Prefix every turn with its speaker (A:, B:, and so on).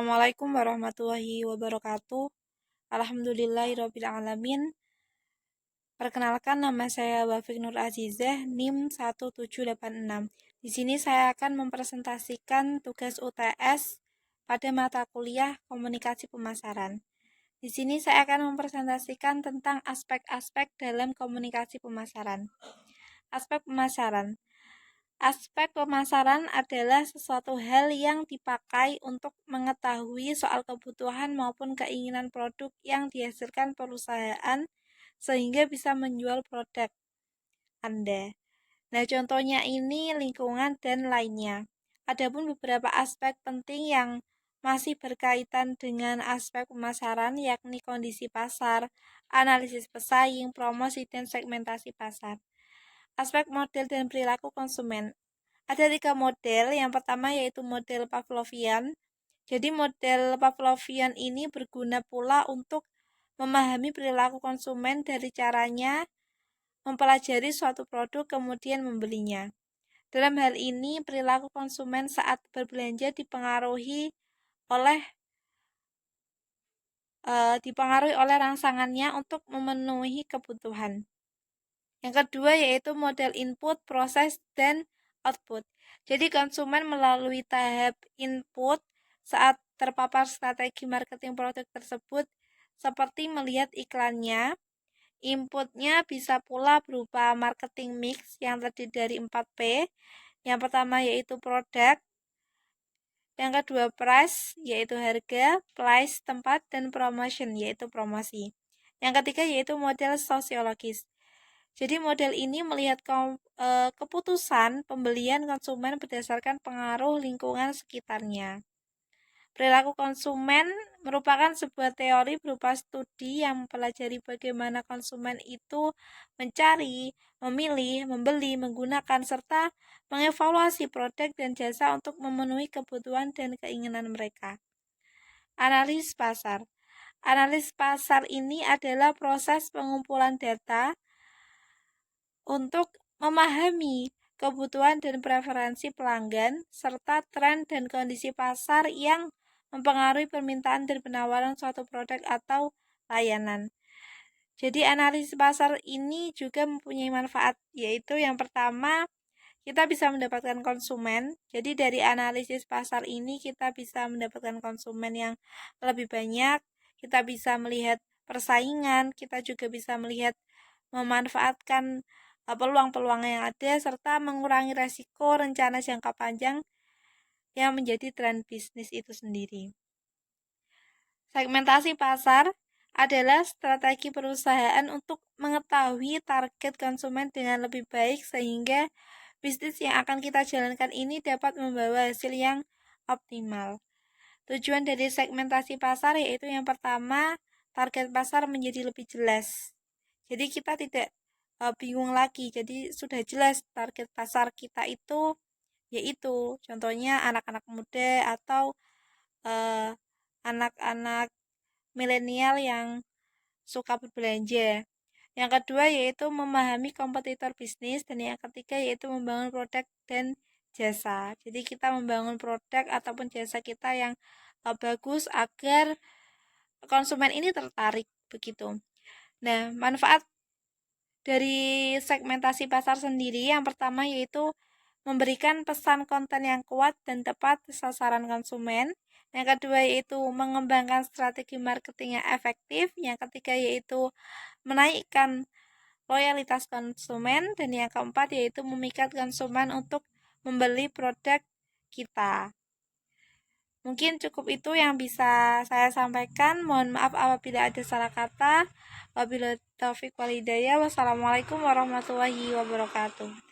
A: Assalamualaikum warahmatullahi wabarakatuh. Alhamdulillahirabbil alamin. Perkenalkan, nama saya Wafik Nur Azizah, NIM 1786. Di sini saya akan mempresentasikan tugas UTS pada mata kuliah Komunikasi Pemasaran. Di sini saya akan mempresentasikan tentang aspek-aspek dalam komunikasi pemasaran. Aspek pemasaran. Aspek pemasaran adalah sesuatu hal yang dipakai untuk mengetahui soal kebutuhan maupun keinginan produk yang dihasilkan perusahaan sehingga bisa menjual produk Anda. Nah, contohnya ini lingkungan dan lainnya. Adapun beberapa aspek penting yang masih berkaitan dengan aspek pemasaran yakni kondisi pasar, analisis pesaing, promosi, dan segmentasi pasar. Aspek model dan perilaku konsumen. Ada 3 model. Yang pertama yaitu model Pavlovian. Jadi model Pavlovian ini berguna pula untuk memahami perilaku konsumen dari caranya mempelajari suatu produk kemudian membelinya. Dalam hal ini, perilaku konsumen saat berbelanja dipengaruhi oleh rangsangannya untuk memenuhi kebutuhan. Yang kedua yaitu model input, proses, dan output. Jadi konsumen melalui tahap input saat terpapar strategi marketing produk tersebut seperti melihat iklannya. Inputnya bisa pula berupa marketing mix yang terdiri dari 4P. Yang pertama yaitu produk, yang kedua price yaitu harga, place tempat, dan promotion yaitu promosi. Yang ketiga yaitu model sosiologis. Jadi model ini melihat keputusan pembelian konsumen berdasarkan pengaruh lingkungan sekitarnya. Perilaku konsumen merupakan sebuah teori berupa studi yang mempelajari bagaimana konsumen itu mencari, memilih, membeli, menggunakan, serta mengevaluasi produk dan jasa untuk memenuhi kebutuhan dan keinginan mereka. Analisis pasar. Analisis pasar ini adalah proses pengumpulan data untuk memahami kebutuhan dan preferensi pelanggan, serta tren dan kondisi pasar yang mempengaruhi permintaan dan penawaran suatu produk atau layanan. Jadi analisis pasar ini juga mempunyai manfaat, yaitu yang pertama, kita bisa mendapatkan konsumen. Jadi dari analisis pasar ini kita bisa mendapatkan konsumen yang lebih banyak, kita bisa melihat persaingan, kita juga bisa melihat memanfaatkan peluang-peluang yang ada, serta mengurangi resiko rencana jangka panjang yang menjadi tren bisnis itu sendiri. Segmentasi pasar adalah strategi perusahaan untuk mengetahui target konsumen dengan lebih baik sehingga bisnis yang akan kita jalankan ini dapat membawa hasil yang optimal. Tujuan dari segmentasi pasar yaitu yang pertama, target pasar menjadi lebih jelas. Jadi kita tidak bingung lagi, jadi sudah jelas target pasar kita itu yaitu contohnya anak-anak muda atau anak-anak milenial yang suka berbelanja. Yang kedua yaitu memahami kompetitor bisnis, dan yang ketiga yaitu membangun produk dan jasa. Jadi kita membangun produk ataupun jasa kita yang bagus agar konsumen ini tertarik begitu. Nah, manfaat dari segmentasi pasar sendiri yang pertama yaitu memberikan pesan konten yang kuat dan tepat sasaran konsumen. Yang kedua yaitu mengembangkan strategi marketing yang efektif. Yang ketiga yaitu menaikkan loyalitas konsumen. Dan yang keempat yaitu memikat konsumen untuk membeli produk kita. Mungkin cukup itu yang bisa saya sampaikan. Mohon maaf apabila ada salah kata. Wabillahi taufiq wal hidayah. Wassalamualaikum warahmatullahi wabarakatuh.